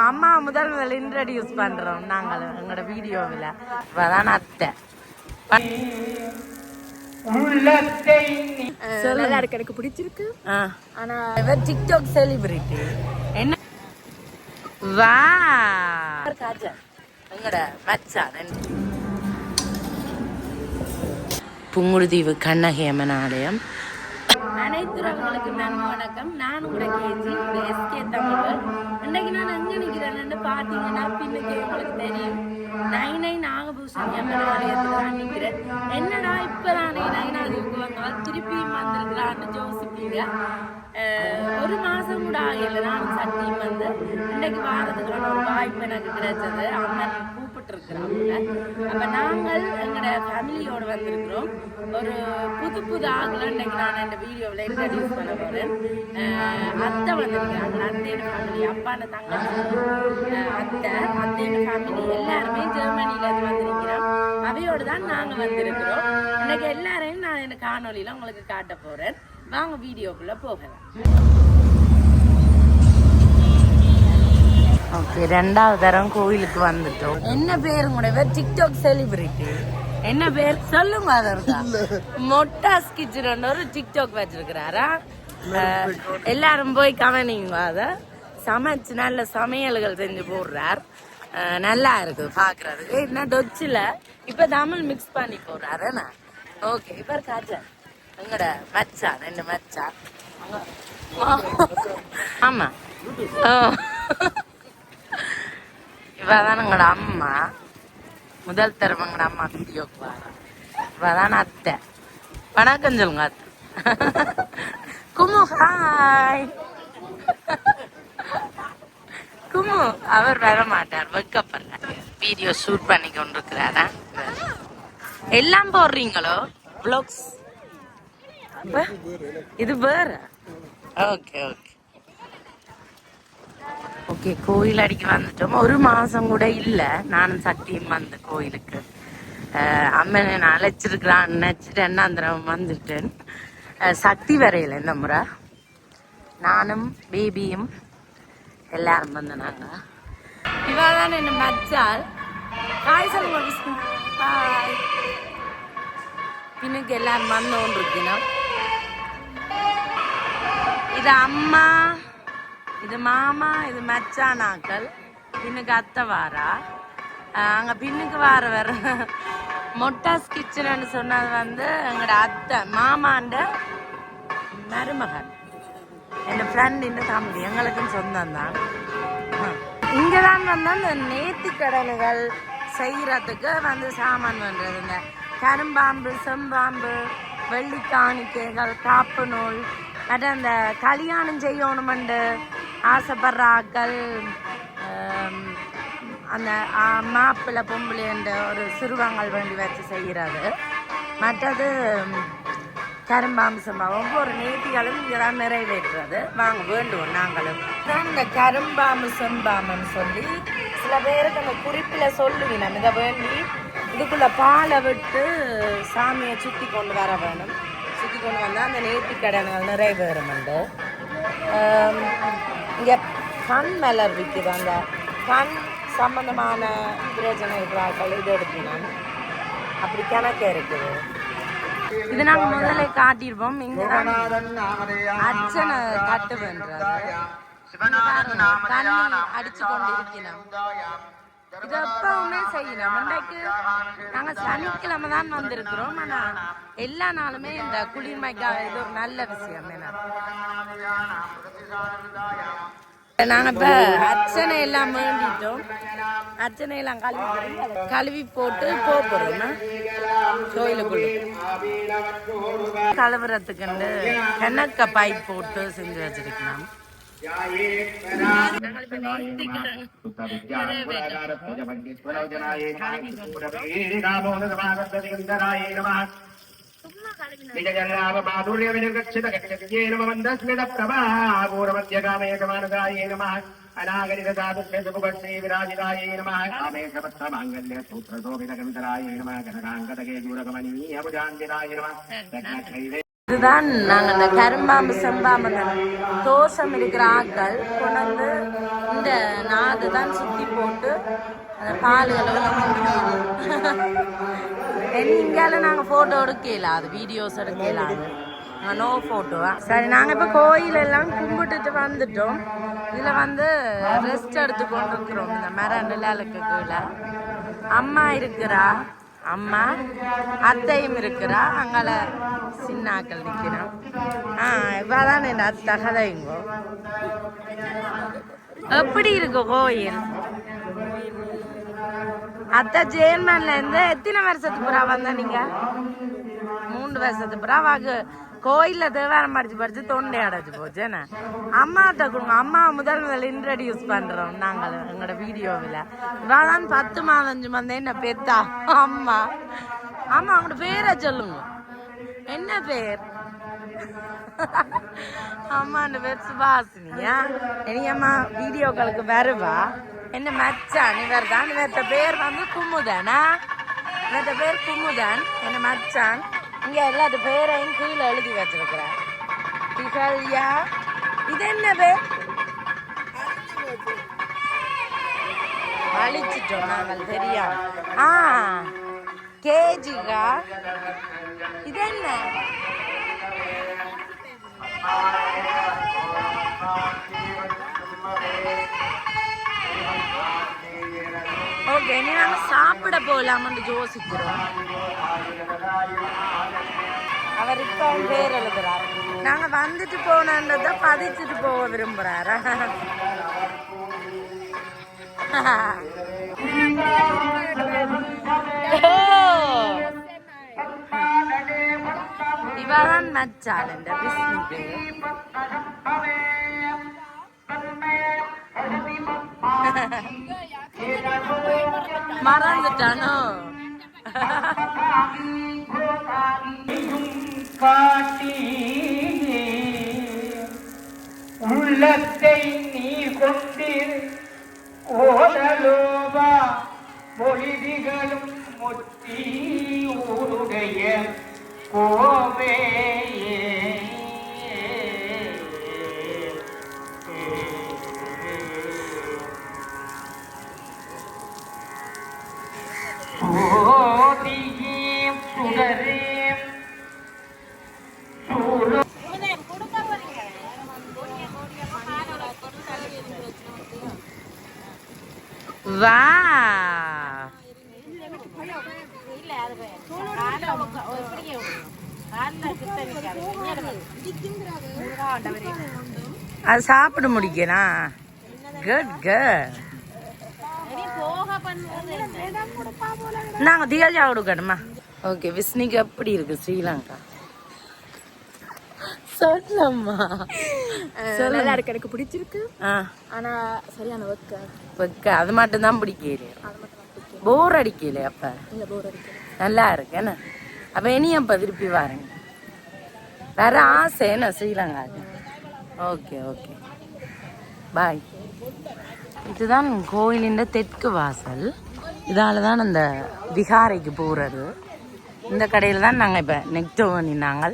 அம்மா முதல் இன்ட்ரடியூஸ் பண்றோம் நாங்கள் எங்களோட வீடியோவில். இப்பதான் அத்தை நல்லா இருக்கு, எனக்கு பிடிச்சிருக்கு. ஆனா டிக்டாக் செலிபிரிட்டி என்ன வா காஜல் எங்கட மச்சான். புங்குடுதீவு கண்ணகி அம்மன் ஆலயம். அனைத்து உறவுகளுக்கு நன்றி வணக்கம். நான் உங்களோட கேஜி எஸ்கே தமிழ். இன்னைக்கு நான் எங்க நிக்கிறேன்னு பாத்தீங்கன்னா பின்னுக்கு உங்களுக்கு தெரியும், நைனை நாகபூஷணி அம்மன் ஆலயத்துல தான் நிக்கிறேன். என்னடா இப்பதானே நைனாதிவுக்கு வந்தால் திருப்பியும் வந்திருக்கிறான்னு யோசிப்பீங்க. ஒரு மாசம் கூட ஆகல நான் சட்டியும் வந்து இன்னைக்கு வாரத்துக்கான ஒரு வாய்ப்பு எனக்கு கிடைச்சது. அம்மன் கூப்பிட்டு இருக்கிறாங்க. அப்ப நாங்கள் எங்களோட ஃபேமிலியோட வந்திருக்கிறோம். ஒரு புது ஆகல இன்னைக்கு நான் இந்த வீடியோவில் இன்ட்ரடியூஸ் பண்ண போறேன். அத்தை வந்திருக்கிறாங்க, அத்தையோட ஃபேமிலி, அப்பான தங்கச்சி, அத்தையோட ஃபேமிலி எல்லாருமே ஜெர்மனில இருந்து வந்திருக்கிறோம். அவையோடு தான் நாங்க வந்திருக்கிறோம். இன்னைக்கு எல்லாரையும் நான் இந்த காணொலியில உங்களுக்கு காட்ட போறேன். வாங்க வீடியோக்குள்ள போகலாம். ஓகே, ரெண்டாவது தரம் கோயிலுக்கு வந்துட்டோம். என்ன பேரு கூட டிக்டாக் செலிபிரிட்டி என்ன பேர் சொல்லுங்க. அதற்கா மொட்டாஸ் கிச்சன் ஒரு டிக்டாக் வச்சிருக்கிறாரா? எல்லாரும் போய் கவனிங்க. அத சமைச்சு நல்ல சமையல்கள் செஞ்சு போடுறார். நல்லா இருக்கு பாக்குறதுக்கு. என்ன டொச்சில இப்ப தமிழ் மிக்ஸ் பண்ணி போடுறாரு. ஓகே, இப்ப காஜா எங்கட மச்சான், ரெண்டு மச்சான். ஆமா, இவதான் எங்கட அம்மா. முதல் தரம் எங்கட அம்மா வீடியோக்கு வர. இவதான் அத்தை. வணக்கம் சொல்லுங்க அத்தை. குமு ஹாய். குமு அவர் வர மாட்டார், வெக்கப்படல. வீடியோ ஷூட் பண்ணி கொண்டிருக்கிறாரா? எல்லாம் போடுறீங்களோ வ்ளாக்ஸ்? இது வேற. ஓகே ஓகே ஓகே, கோயில் அடிக்க வந்துட்டோம். ஒரு மாசம் கூட இல்ல நானும் சக்தியும் வந்த கோயிலுக்கு. அம்மனை நான் அழைச்சிருக்கிறான்னு நினைச்சிட்டு என்னாந்திரம் வந்துட்டேன். சக்தி வரையில இந்த முறை நானும் பேபியும் எல்லாரும் வந்தனாங்க. இவாதான் என்ன மச்சால். ஹாய் சொல்லுங்க விஷ்ணு. ஹாய். பின்னுக்கு எல்லாரும் வந்தோன்னு இருக்கணும். இது அம்மா, இது மாமா, இது மச்சானாக்கள். பின்னுக்கு அத்தை வாரா. அங்க பின்னுக்கு வேற மொட்டாஸ் கிச்சன் சொன்னது வந்து எங்களோட அத்தை மாமாண்ட மருமகன், என் ஃப்ரெண்ட் தம்பி, எங்களுக்கும் சொந்தம் தான். இங்கதான் வந்து அந்த நேர்த்தி கடன்கள் செய்யறதுக்கு வந்து சாமான் பண்றது. இந்த கரும்பாம்பு, செம்பாம்பு, வெள்ளி காணிக்கைகள், காப்பு நூல், மற்ற அந்த கல்யாணம் செய்யணுமெண்டு ஆசைப்படுற ஆக்கள், அந்த மாப்பிள்ளை பொம்பளை என்ற ஒரு சிறுவங்கள் வேண்டி வச்சு செய்கிறது. மற்றது கரும்பாம்பு, செம்பாம்பு, ஒவ்வொரு நேர்த்திகளும் இங்கே தான் நிறைவேற்றுறது. வாங்க வேண்டுவோம் நாங்களும். இந்த கரும்பாம்பு செம்பாம்புன்னு சொல்லி சில பேருக்கு அந்த குறிப்பில் சொல்லுவீங்க. இதை வேண்டி இதுக்குள்ள பாலை விட்டு சாமியை சுற்றி கொண்டு வர வேணும். சுற்றி கொண்டு வந்தால் அந்த நேர்த்தி கடன்கள் நிறைவேறும்ண்டு. இங்கே கண் மலர் விற்குது. அந்த கண் சம்பந்தமான பிரச்சனை இருக்கிறார்கள். இது எடுத்தினான் அப்படி கணக்கே இருக்குது. இது நாங்கள் முதல்ல காட்டியிருப்போம். இங்கே தான் அர்ச்சனை கட்டு பண்ணுறது. தண்ணி அடிச்சு கொண்டு இருக்கிறோம். இது எப்பவுமே செய்யணும். இன்றைக்கு நாங்கள் சனிக்கிழமை தான் வந்திருக்கிறோம். ஆனால் எல்லா நாளுமே இந்த குளிர்மைக்காக இது ஒரு நல்ல விஷயம். நாங்கள் இப்போ அர்ச்சனை எல்லாம் வேண்டிட்டோம். அர்ச்சனை எல்லாம் கழுவி போட்டு போகிறோம் கோயிலுக்குள்ள. கழுவுறதுக்குண்டு கணக்க பைப் போட்டு செஞ்சு வச்சிருக்கலாம். இதுதான் நாங்கள் இந்த கரும்பாம்பு செம்பாம்பு தோஷம் இருக்கிற ஆட்கள் கொண்டு வந்து இந்த நாது தான் சுற்றி போட்டு அந்த பால்களெல்லாம் இங்கால நாங்கள் ஃபோட்டோ எடுக்கல, அது வீடியோஸ் எடுக்கல, அது நோ ஃபோட்டோவா. சரி, நாங்கள் இப்போ கோயிலெல்லாம் கும்பிட்டுட்டு வந்துட்டோம். இதில் வந்து ரெஸ்ட் எடுத்து கொண்டு இருக்கிறோம் இந்த மர நிழலுக்கு கீழே. அம்மா இருக்கிறா, அம்மா அத்தையும் இருக்கிறா, அங்கால சின்னாக்கள் நிற்கிறோம். இவ்வாதான் என் அத்தை கதைங்கோ. எப்படி இருக்கு கோயில்? அத்தை ஜேர்மன்ல இருந்து எத்தனை வருஷத்துக்கு புறா வந்த நீங்க? 3 வருஷத்துக்கு புறா வாக்கு கோயில்ல தேவாரம் படிச்சு தொண்டை அடைச்சு போச்சு. என்ன அம்மாட்ட கொடுங்க, அம்மா முதல் இன்ட்ரடியூஸ் பண்றோம் நாங்கள் எங்களோட வீடியோவில். இவாதான் 10 மாதம் 5 மாதம் என்ன பெத்தா அம்மா. அம்மா அவங்களோட பேரை சொல்லுங்க, என்ன பேர்? அம்மாண்ட பேர் சுபாசினியா. இனி அம்மா வீடியோக்களுக்கு வருவா. என்ன மச்சான் இவர் தான். இவர்கிட்ட பேர் வந்து குமுதனா, இவர்கிட்ட பேர் குமுதன், என்ன மச்சான். இங்க எல்லாத்து பேரையும் கீழே எழுதி வச்சிருக்கிறேன். திகழ்யா. இது என்ன பேர்? அழிச்சிட்டோம் நாங்கள் தெரியாம. கேஜிகா. இது என்ன? ஓகே, இனி நாங்கள் சாப்பிட போகலாம்னு யோசிக்கிறோம். அவர் இப்போ அவன் பேர் எழுதுறாரு. நாங்கள் வந்துட்டு போனதை பதிச்சுட்டு போக விரும்புறாரு. இவதான் மச்சான் இந்த பிஸ்னிக்கு. மறந்துட்டானோ? உள்ளத்தை நீ கொண்டிரு ஓடலோபா மொழிதிகளும் முத்தி ஊருடைய கோவே. வா, அது சாப்பிட முடிக்கணும். Good good. நாங்க தியாஜா கொடுக்கணுமா? ஓகே, விஸ்னிக்கு எப்படி இருக்கு ஸ்ரீலங்கா? சொல்லம்மா. நல்லா இருக்கு, எனக்கு பிடிச்சிருக்கு. ஆனா சரியான வெக்க அது மட்டும் தான் பிடிக்கல. போர் அடிக்கல? அப்ப இல்ல, போர் அடிக்கல. நல்லா இருக்கு என்ன? அப்ப இனியும் அப்ப திருப்பி வரேங்க. வேற ஆசை என்ன ஸ்ரீலங்காக்கு? ஓகே ஓகே, பாய். இதுதான் கோயிலின் தெற்கு வாசல். இதால தான் அந்த விகாரைக்கு போகிறது. இந்த கடையில் தான் நாங்கள் இப்போ நெக்ஸ்ட் பண்ணினாங்க.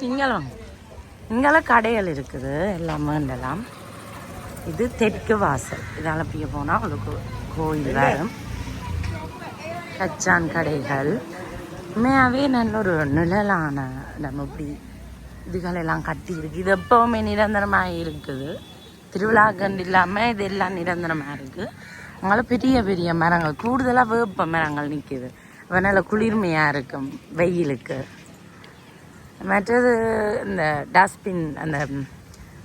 இங்கெல்லாம் இங்கெல்லாம் கடைகள் இருக்குது எல்லாமே எல்லாம். இது தெற்கு வாசல். இதால் பிய போனால் உங்களுக்கு கோயில் வரும். கச்சான் கடைகள் உண்மையாகவே நல்ல ஒரு நிழலான நம்ம இப்படி இதுகளெல்லாம் கட்டி இருக்குது. இது எப்போவுமே நிரந்தரமாக இருக்குது. திருவிழாக்கண்டு இல்லாமல் இது எல்லாம் நிரந்தரமாக இருக்குது. அதனால பெரிய பெரிய மரங்கள், கூடுதலாக வேப்ப மரங்கள் நிற்கிது. அதனால் குளிர்மையாக இருக்கும் வெயிலுக்கு. மற்றது இந்த டஸ்ட்பின், அந்த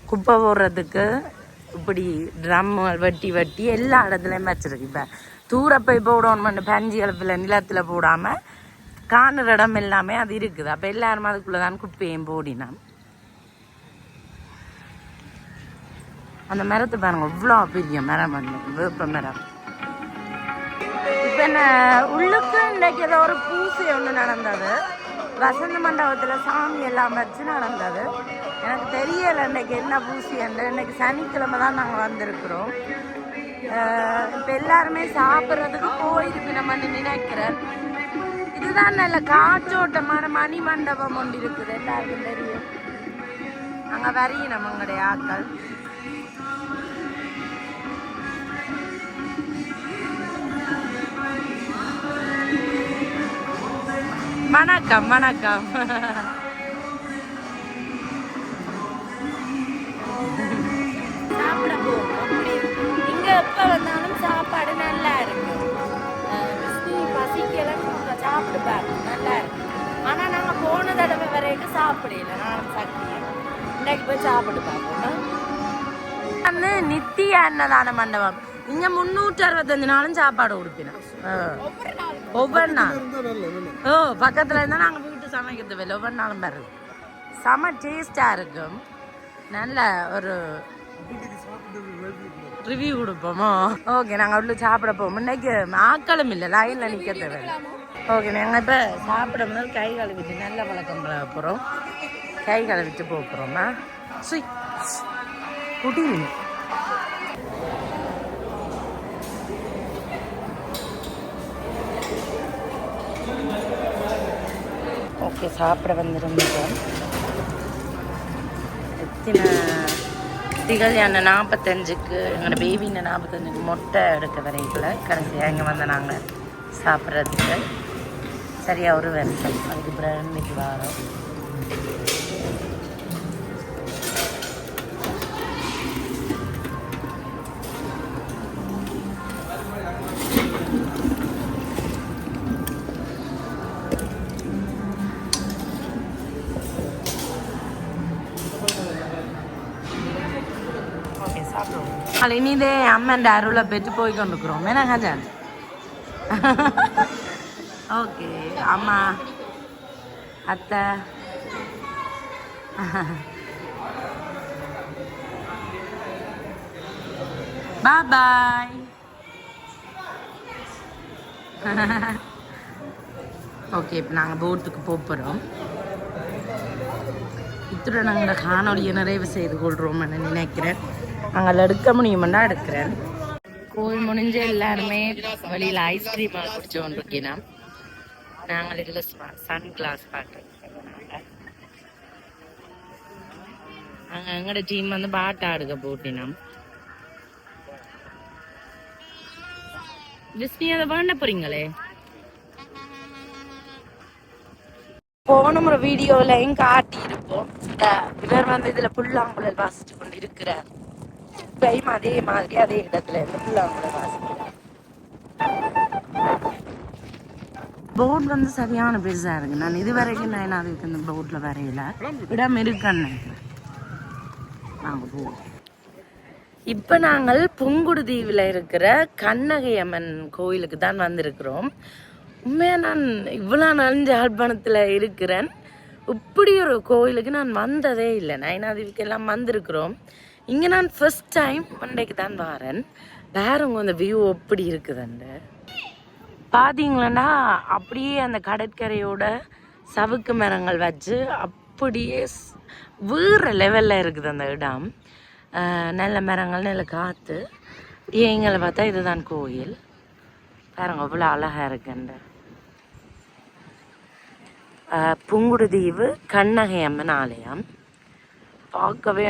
குப்பை போடுறதுக்கு இப்படி ட்ரம்முகள் வெட்டி வெட்டி எல்லா இடத்துலையும் வச்சிருக்கு. இப்போ தூரப்பை போடணும்னு பஞ்சு கலப்பில் நிலத்தில் போடாமல் காணுற இடம் எல்லாமே அது இருக்குது. அப்போ எல்லாருமே அதுக்குள்ளே தான் குப்பையும் போடினான். அந்த மரத்தை பாருங்க, இவ்வளோ பெரிய மரம் வந்து வேப்ப மரம். இப்போ என்ன உள்ளுக்கு இன்றைக்கு ஏதோ ஒரு பூசை ஒன்று நடந்தது. வசந்த மண்டபத்தில் சாமி எல்லாம் வச்சு நடந்தது. எனக்கு தெரியலை இன்றைக்கு என்ன பூசி என்று. இன்றைக்கி சனிக்கிழமை தான் நாங்கள் வந்திருக்கிறோம். இப்போ எல்லாருமே சாப்பிட்றதுக்கு போயிருக்கு நம்ம நினைக்கிறேன். இது இங்கதான் நல்ல காற்றோட்டமான மணி மண்டபம் ஒன்று இருக்குது, எல்லாருக்கும் தெரியும். அங்க வரையும் நம்மளுடைய ஆட்கள். வணக்கம் வணக்கம். சாப்பிட போவோம். இங்க எப்ப வந்தாலும் சாப்பாடு நல்லா இருக்கும். பசிக்கெல்லாம் சாப்பிடுப்பாரு, நல்லா இருக்கும். ஆனா நாங்க போன தடவை வரைக்கும் சாப்பிடல, நானும் சக்தியும். இன்னைக்கு போய் சாப்பிட்டு பார்ப்போம். நித்திய அன்னதான மண்டபம். இங்க 365 நாளும் சாப்பாடு கொடுப்பினோம், ஒவ்வொரு நாள். ஓ, பக்கத்துல இருந்தா நாங்க வீட்டு சமைக்கிறது இல்லை, ஒவ்வொரு நாளும் வருது. செம டேஸ்டா இருக்கும். நல்ல ஒரு ரிவ்யூ கொடுப்போமோ. ஓகே, நாங்கள் உள்ள சாப்பிட போவோம். இன்னைக்கு ஆக்களும் இல்லை, லைனில் நிற்க தேவை. ஓகே, நாங்கள் இப்போ சாப்பிட முதல் கை கழுவிட்டு நல்ல பழக்கம் போகிறோம். கை கழுவிட்டு போகிறோம்மா. குடி ஓகே, சாப்பிட வந்துருந்தோம். எத்தனை திகழ்யான 45க்கு எங்களோட பேபின்னு 45க்கு மொட்டை எடுக்க வரைக்குள்ள கடைசியாக இங்கே வந்து நாங்கள் சாப்பிட்றதுக்கு சரியாக ஒரு வருஷம். அதுக்கு பிறகு இன்னைக்கு வாரம். இனிதே அம்மன் அருளை பெற்று போய் கொண்டிருக்கிறோம். என்ன ஹஜான்? ஓகே, அம்மா அத்தை பாய். ஓகே, இப்போ நாங்கள் போட்டுக்கு போகிறோம். இத்துடன் நாங்கள் காணொலியை நிறைவு செய்து கொள்கிறோம்னு நினைக்கிறேன். நாங்கள் எடுக்க முடியுமென்னா எடுக்கிறேன். கோயில் முடிஞ்ச எல்லாருமே வெளியில் ஐஸ்கிரீம் குடிச்சு கொண்டிருக்கோம். நாங்கள் இதில் சன் கிளாஸ் பார்க்குறோம். நாங்கள் எங்களோட டீம் வந்து பாட்டு ஆடுக போட்டினோம். விஸ்மி அதை வேண்ட போறீங்களே. போன முறை வீடியோலையும் காட்டி இருப்போம். இவர் வந்து இதுல புல்லாங்குழல் வாசிச்சு கொண்டு இருக்கிறார். இப்பயும் அதே மாதிரி அதே இடத்துல இருந்து புல்லாங்குழல் வாசிக்கிறார். போர்ட் வந்து சரியான பெருசா இருக்கு. நான் இதுவரைக்கும் நான் அதுக்கு இந்த போர்ட்ல வரையில இடம் இருக்குன்னு நினைக்கிறேன். நாங்க போவோம். இப்ப நாங்கள் புங்குடுதீவுல இருக்கிற கண்ணகை அம்மன் கோயிலுக்கு தான் வந்திருக்கிறோம். உண்மையா நான் இவ்வளோ நாள் யாழ்ப்பாணத்தில் இருக்கிறேன். இப்படி ஒரு கோயிலுக்கு நான் வந்ததே இல்லை. நயனாதேவிக்கெல்லாம் வந்திருக்கிறோம். இங்கே நான் ஃபர்ஸ்ட் டைம் மண்டைக்கு தான் வரேன். வேறவங்க அந்த வியூ எப்படி இருக்குதுண்டு பார்த்தீங்களா. அப்படியே அந்த கடற்கரையோட சவுக்கு மரங்கள் வச்சு அப்படியே வேறு லெவலில் இருக்குது அந்த இடம். நல்ல மரங்கள், நல்ல காற்று. எங்களை பார்த்தா இதுதான் கோயில். பாருங்க அவ்வளோ அழகாக இருக்குண்டு. புங்குடுதீவு கண்ணகை அம்மன் ஆலயம் பார்க்கவே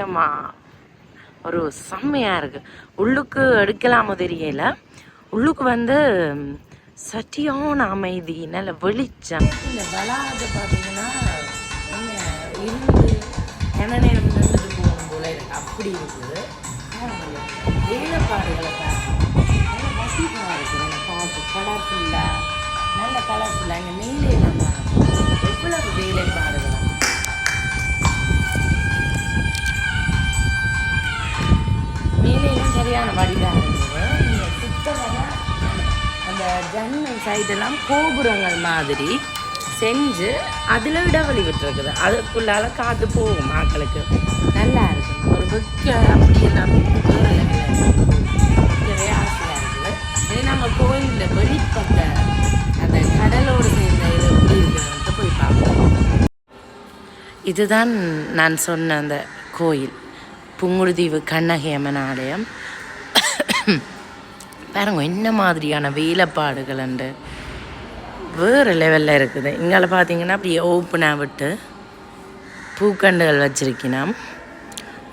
ஒரு செம்மையாக இருக்குது. உள்ளுக்கு எடுக்கலாமோ தெரியல. உள்ளுக்கு வந்து சட்டியான அமைதி, நல்ல வெளிச்சம். இந்த வளாகத்தை பார்த்தீங்கன்னா இருந்து என்ன நேரம் நின்றுட்டு போகணும் போல இருக்கு. அப்படி இருக்குது. வேலைப்பாடுகளை நல்ல வசதியாக இருக்குது. அந்த பார்த்து கலர்ஃபுல்லாக, நல்ல கலர்ஃபுல்லாக. இங்கே மேலே எவ்வளவு வேலைப்பாடுகள். மேலேயும் சரியான வடிவாக இருக்குது. இங்கே சுத்தமாக அந்த ஜன்னல் சைடெல்லாம் கோபுரங்கள் மாதிரி செஞ்சு அதில் இடவெளி விட்டுருக்குது. அதுக்குள்ளால காற்று போகும் ஆக்களுக்கு. நல்லா இருக்கும். ஒரு புக்க அப்படியெல்லாம் இருக்கவே ஆசையாக இருக்குது. இதே நம்ம கோயிலில் வெளிப்பட்ட அந்த கடலோடு சேர்ந்த இது எப்படி இருக்குதுன்ட்டு போய் பார்ப்போம். இதுதான் நான் சொன்ன அந்த கோயில், புங்குடுதீவு கண்ணகை அம்மன் ஆலயம். பாருங்க என்ன மாதிரியான வேலைப்பாடுகள். வேறு லெவலில் இருக்குது. இங்கே பார்த்தீங்கன்னா அப்படியே ஓப்பனாக விட்டு பூக்கண்டுகள் வச்சுருக்கணும்.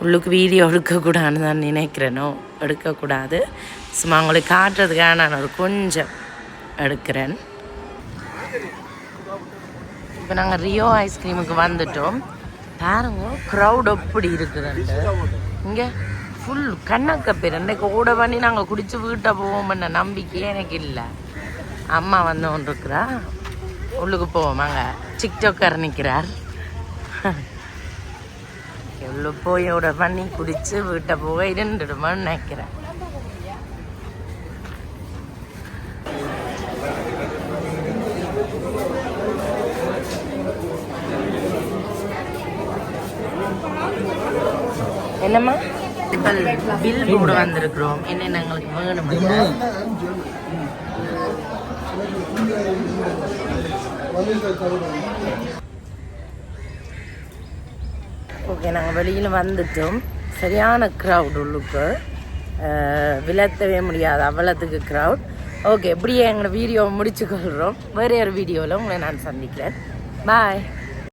உள்ளுக்கு வீடியோ எடுக்கக்கூடாதுன்னு தான் நினைக்கிறேனோ, எடுக்கக்கூடாது. சும்மா உங்களுக்கு காட்டுறதுக்காக நான் ஒரு கொஞ்சம் எடுக்கிறேன். இப்போ நாங்கள் ரியோ ஐஸ்கிரீமுக்கு வந்துட்டோம். பாருங்க க்ரௌட் எப்படி இருக்குதுன்ட்டு. இங்கே ஃபுல் கண்ணக்க பேர் இன்றைக்கு ஓட பண்ணி நாங்கள் குடிச்சு வீட்டை போவோம்ன்ற நம்பிக்கையே எனக்கு இல்லை. அம்மா வந்து ஒன்று இருக்கிறா, உள்ளுக்கு போவோமாங்க. டிக்டாக்கர் நிற்கிறார். எவ்வளோ போய் ஓட பண்ணி குடிச்சு வீட்டை போக 2 மணி நினைக்கிறேன். என்னம்மா பில் போட வந்திருக்கிறோம். என்ன எங்களுக்கு வேணும். ஓகே, நாங்கள் வெளியில் வந்துட்டோம். சரியான க்ரௌட் உள்ளுக்கு, விளத்தவே முடியாது அவ்வளோத்துக்கு க்ரௌட். ஓகே, இப்படியே எங்களோட வீடியோவை முடிச்சுக்கொள்கிறோம். வேறு ஒரு வீடியோவில் உங்களை நான் சந்திக்கிறேன். பாய்.